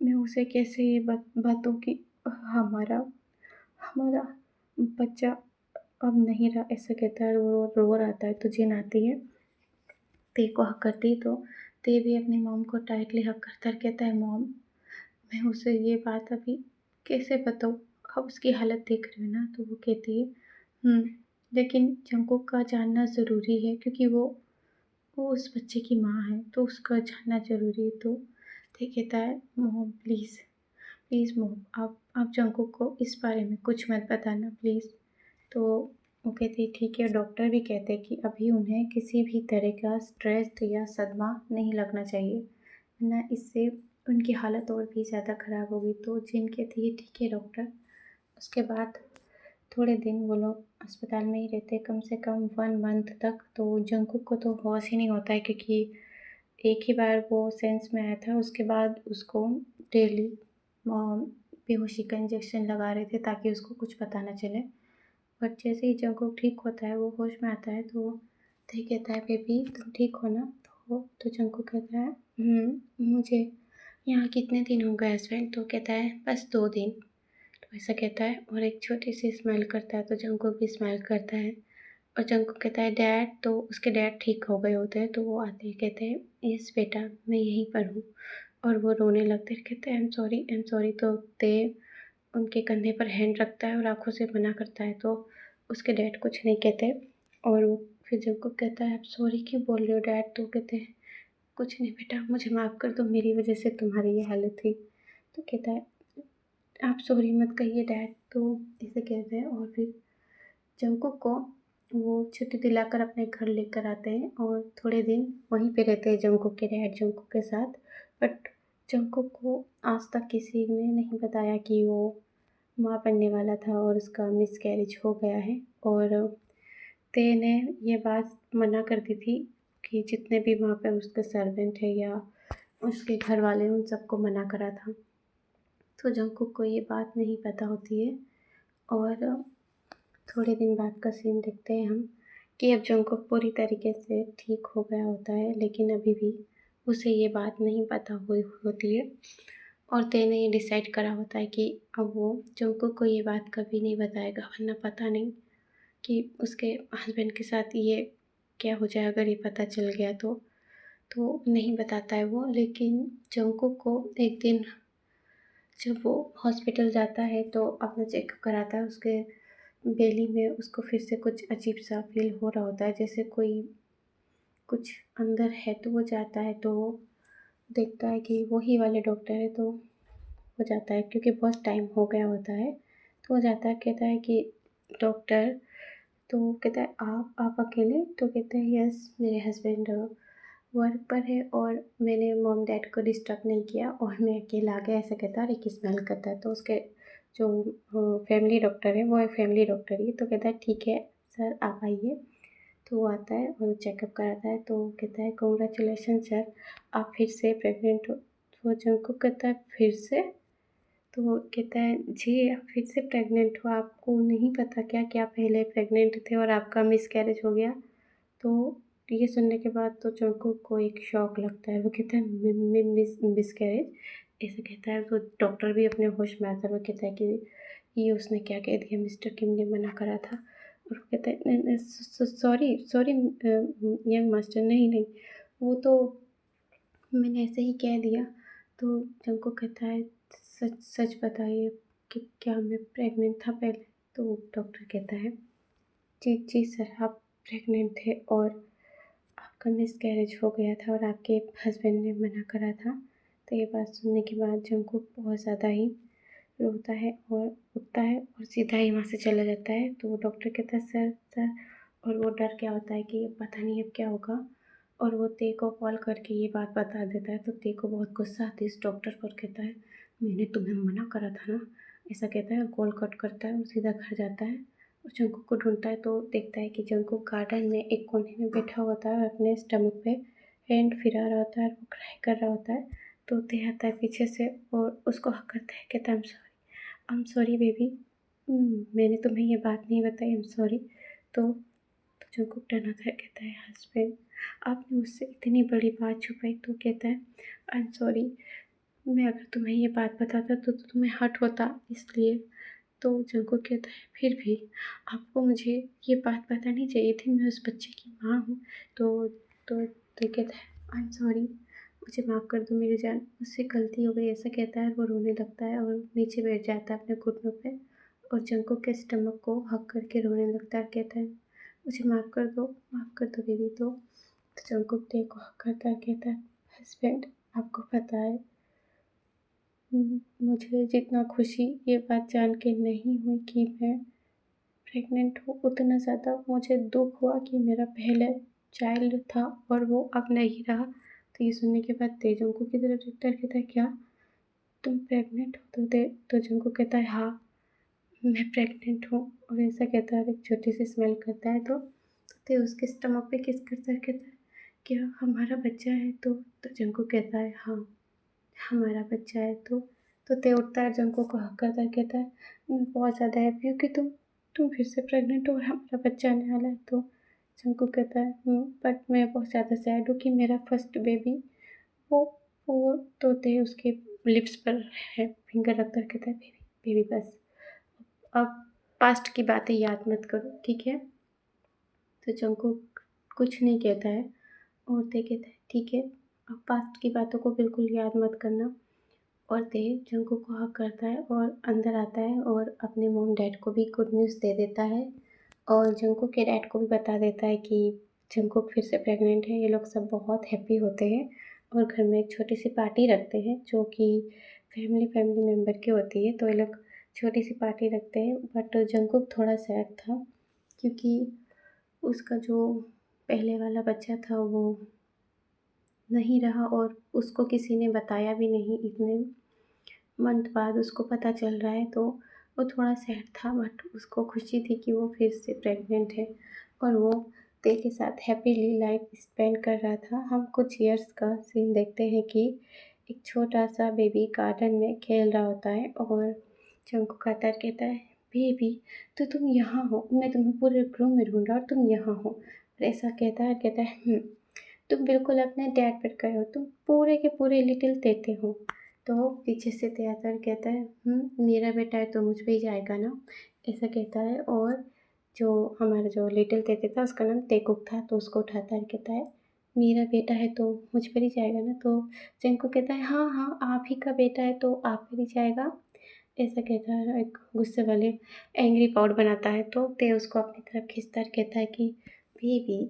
मैं उसे कैसे ये बातों की, हमारा हमारा बच्चा अब नहीं रहा, ऐसा कहता है। रो रो रहा था। तो जिन आती है, ते को हक करती है, तो ते भी अपनी मॉम को टाइटली हक करता है, कहता है, मॉम मैं उसे ये बात अभी कैसे बताऊँ, अब उसकी हालत देख रही हो ना। तो वो कहती है, लेकिन जंकुक का जानना ज़रूरी है, क्योंकि वो उस बच्चे की माँ है, तो उसका जानना ज़रूरी है। तो ते कहता है, मॉम प्लीज़ प्लीज़ मॉम, आप जंकुक को इस बारे में कुछ मत बताना प्लीज़। तो वो कहती है, ठीक है। डॉक्टर भी कहते हैं कि अभी उन्हें किसी भी तरह का स्ट्रेस या सदमा नहीं लगना चाहिए, वरना इससे उनकी हालत और भी ज़्यादा ख़राब होगी। तो जिन कहती है, ठीक है डॉक्टर। उसके बाद थोड़े दिन वो लोग अस्पताल में ही रहते, कम से कम 1 मंथ तक। तो जंकुक को तो होश ही नहीं होता है, क्योंकि एक ही बार वो सेंस में आया था, उसके बाद उसको डेली बेहोशी का इंजेक्शन लगा रहे थे ताकि उसको कुछ पता ना चले। बट जैसे ही जंकुक ठीक होता है, वो होश में आता है, तो ते कहता है, बेबी तुम ठीक हो ना? तो जंकुक कहता है, मुझे यहाँ कितने दिन हो गए हस्बैंड? तो कहता है, बस 2 दिन। तो ऐसा कहता है और एक छोटी सी स्माइल करता है। तो जंकुक भी स्माइल करता है और जंकुक कहता है, डैड। तो उसके डैड ठीक हो गए होते हैं, तो वो आते हैं, कहते हैं, यस बेटा मैं यहीं पर हूँ। और वो रोने लगते हैं, कहते हैं, I am sorry, I am sorry. तो ते उनके कंधे पर हैंड रखता है और आँखों से मना करता है। तो उसके डैड कुछ नहीं कहते। और वो फिर जंकुक कहता है, आप सॉरी क्यों बोल रहे हो डैड? तो कहते हैं, कुछ नहीं बेटा, मुझे माफ़ कर दो, मेरी वजह से तुम्हारी ये हालत हुई। तो कहता है, आप सॉरी मत कहिए डैड। तो ऐसे कहते हैं और फिर जंकुक को वो छुट्टी दिलाकर अपने घर लेकर आते हैं और थोड़े दिन वहीं पे रहते हैं जंकुक के डैड जंकुक के साथ। बट जंकुक को आज तक किसी ने नहीं बताया कि वो माँ बनने वाला था और उसका मिसकैरेज हो गया है। और ते ने ये बात मना कर दी थी कि जितने भी वहाँ पे उसके सर्वेंट है या उसके घर वाले उन सबको मना करा था। तो जंगकुक को ये बात नहीं पता होती है। और थोड़े दिन बाद का सीन देखते हैं हम कि अब जंगकुक पूरी तरीके से ठीक हो गया होता है, लेकिन अभी भी उसे ये बात नहीं पता हुई होती है। और ते ने ये डिसाइड करा होता है कि अब वो जंगकुक को ये बात कभी नहीं बताएगा, वरना पता नहीं कि उसके हस्बैंड के साथ ये क्या हो जाए अगर ये पता चल गया तो नहीं बताता है वो। लेकिन जंगकुक को एक दिन जब वो हॉस्पिटल जाता है तो अपना चेकअप कराता है, उसके बेली में उसको फिर से कुछ अजीब सा फील हो रहा होता है, जैसे कोई कुछ अंदर है। तो वो जाता है तो वो देखता है कि वही वाले डॉक्टर है। तो हो जाता है क्योंकि बहुत टाइम हो गया होता है। तो वो जाता है, कहता है कि डॉक्टर, तो कहता है आप अकेले? तो कहते हैं यस, मेरे हस्बैंड वर्क पर है और मैंने मॉम डैड को डिस्टर्ब नहीं किया और मैं अकेला आ गया, ऐसा कहता है। और एक स्मेल करता है तो उसके जो फैमिली डॉक्टर है वो एक फैमिली डॉक्टर ही, तो कहता है ठीक है सर आप आइए। तो वो आता है और चेकअप कराता है तो कहता है कॉन्ग्रेचुलेसन सर, आप फिर से प्रेग्नेंट हो। तो जंगकुक कहता है फिर से? तो वो कहता है जी आप फिर से प्रेग्नेंट हो, आपको नहीं पता क्या कि आप पहले प्रेग्नेंट थे और आपका मिसकैरेज हो गया? तो ये सुनने के बाद तो जंगकुक को एक शॉक लगता है। वो कहता है मिसकैरेज, ऐसे कहता है। तो डॉक्टर भी अपने होश में आता है। वो कहता है कि ये उसने क्या कह दिया, मिस्टर किम ने मना करा था। और वो कहता है सॉरी सॉरी यंग मास्टर, नहीं नहीं वो तो मैंने ऐसे ही कह दिया। तो जंगकुक कहता है सच सच बताइए कि क्या मैं प्रेग्नेंट था पहले? तो डॉक्टर कहता है जी जी सर आप प्रेग्नेंट थे और आपका मिसकैरेज हो गया था और आपके हस्बैंड ने मना करा था। तो ये बात सुनने के बाद जंगकुक बहुत ज़्यादा ही रोता है और उठता है और सीधा ही वहाँ से चला जाता है। तो वो डॉक्टर कहता है सर सर, और वो डर गया होता है कि पता नहीं अब क्या होगा। और वो ते को कॉल करके ये बात बता देता है। तो ते को बहुत गुस्सा आती है इस डॉक्टर पर, कहता है मैंने तुम्हें मना करा था ना, ऐसा कहता है। और कॉल कट करता है और सीधा घर जाता है और जंगकुक को ढूंढता है। तो देखता है कि जंगकुक गार्डन में एक कोने में बैठा होता है और अपने स्टमक पे हैंड फिरा रहा होता है और वो क्राई कर रहा होता है। तो ते आता है पीछे से और उसको हक करता है, कहता है आई एम सॉरी बेबी, मैंने तुम्हें ये बात नहीं बताई, आई एम सॉरी। तो जंगकुक टर्न होता है, कहता है हस्बैंड आपने मुझसे इतनी बड़ी बात छुपाई। तो कहता है आई एम सॉरी, मैं अगर तुम्हें ये बात बताता तो तुम्हें हर्ट होता इसलिए। तो जंगकुक कहता है फिर भी आपको मुझे ये बात बतानी चाहिए थी, मैं उस बच्चे की माँ हूँ। तो कहता है आई एम सॉरी, मुझे माफ़ कर दो मेरी जान, मुझसे गलती हो गई, ऐसा कहता है। वो रोने लगता है और नीचे बैठ जाता है अपने घुटनों पे और जंगकुक के स्टमक को हक करके रोने लगता है। कहता है मुझे माफ़ कर दो बेबी। तो जंगकुक टे को हक करता है, कहता है हस्बैंड आपको पता है मुझे जितना खुशी ये बात जान के नहीं हुई कि मैं प्रेग्नेंट हूँ, उतना ज़्यादा मुझे दुख हुआ कि मेरा पहले चाइल्ड था और वो अब नहीं रहा। तो ये सुनने के बाद ते जंगकुक की तरफ देखता है, कहता है क्या तुम प्रेग्नेंट हो? तो जंगकुक कहता है हाँ मैं प्रेग्नेंट हूँ, और ऐसा कहता है, एक छोटी सी स्मेल करता है। तो ते उसके स्टमक पे किस करता है, कहता है क्या हमारा बच्चा है? तो जंगकुक कहता है हाँ हमारा बच्चा है। तो ते उठता है, जंगकुक को हक करता है, कहता है मैं बहुत ज़्यादा हैप्पी हूँ कि तुम फिर से प्रेग्नेंट हो और हमारा बच्चा आने वाला है। तो जंगकुक कहता है बट मैं बहुत ज़्यादा सैड हूँ कि मेरा फर्स्ट बेबी वो वो तो ते उसके लिप्स पर है फिंगर रखता है, कहता है बेबी बेबी बस अब पास्ट की बातें याद मत करो, ठीक है? तो जंगकुक कुछ नहीं कहता है और ते कहता है ठीक है, अब पास्ट की बातों को बिल्कुल याद मत करना। और ते जंगकुक को हग करता है और अंदर आता है और अपने मॉम डैड को भी गुड न्यूज़ दे देता है और जंगकुक के डैड को भी बता देता है कि जंगकुक फिर से प्रेग्नेंट है। ये लोग सब बहुत हैप्पी होते हैं और घर में एक छोटी सी पार्टी रखते हैं जो कि फैमिली मेम्बर की होती है। तो ये लोग छोटी सी पार्टी रखते हैं, बट जंगकुक थोड़ा सैड था क्योंकि उसका जो पहले वाला बच्चा था वो नहीं रहा और उसको किसी ने बताया भी नहीं, इतने मंथ बाद उसको पता चल रहा है। तो वो थोड़ा सैड था, बट उसको खुशी थी कि वो फिर से प्रेग्नेंट है और वो ते के साथ हैप्पीली लाइफ स्पेंड कर रहा था। हम कुछ ईयर्स का सीन देखते हैं कि एक छोटा सा बेबी गार्डन में खेल रहा होता है और जंगकुक आता है, कहता है, बेबी तो तुम यहाँ हो, मैं तुम्हें पूरे रूम में ढूंढ रहा हूँ, तुम यहाँ हो। और ऐसा कहता है तुम बिल्कुल अपने डैड पर गए हो, तुम पूरे के पूरे लिटिल तेते हो। तो पीछे से ते आता है और कहता है, मेरा बेटा है तो मुझ पे ही जाएगा ना, ऐसा कहता है। और जो हमारा जो लिटिल तेते था उसका नाम तेकुक था, तो उसको उठाता है, कहता है, मेरा बेटा है तो मुझ पर ही जाएगा ना। तो जंगकुक कहता है, हाँ हाँ आप ही का बेटा है तो आप पर ही जाएगा, ऐसा कहता है। एक गुस्से वाले एंग्री पाउड बनाता है, तो ते उसको अपनी तरफ खींचता है, कहता है कि बेबी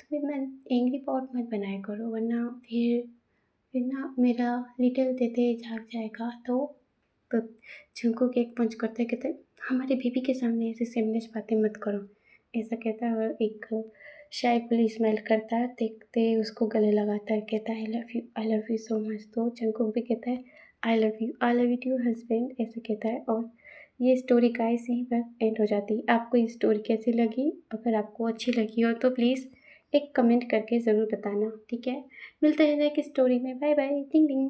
तुम इतना एंग्री पाउड मत बनाया करो, वरना फिर ना मेरा लिटिल तेते जाग जाएगा। तो जंगकुक एक पंच करता है, कहता है, हमारे बेबी के सामने ऐसे सेमलेस बातें मत करो, ऐसा कहता है। और एक शाय पुलिस स्मेल करता है, देखते उसको गले लगाता है, कहता है, I love you so much. तो जंगकुक भी कहता है, I love you too husband, ऐसे कहता है। और ये स्टोरी गाइस यहीं पर एंड हो जाती है। आपको ये स्टोरी कैसी लगी? अगर आपको अच्छी लगी हो तो प्लीज़ एक कमेंट करके ज़रूर बताना, ठीक है? मिलते हैं नेक्स्ट स्टोरी में। बाय बाय, टिंग टिंग।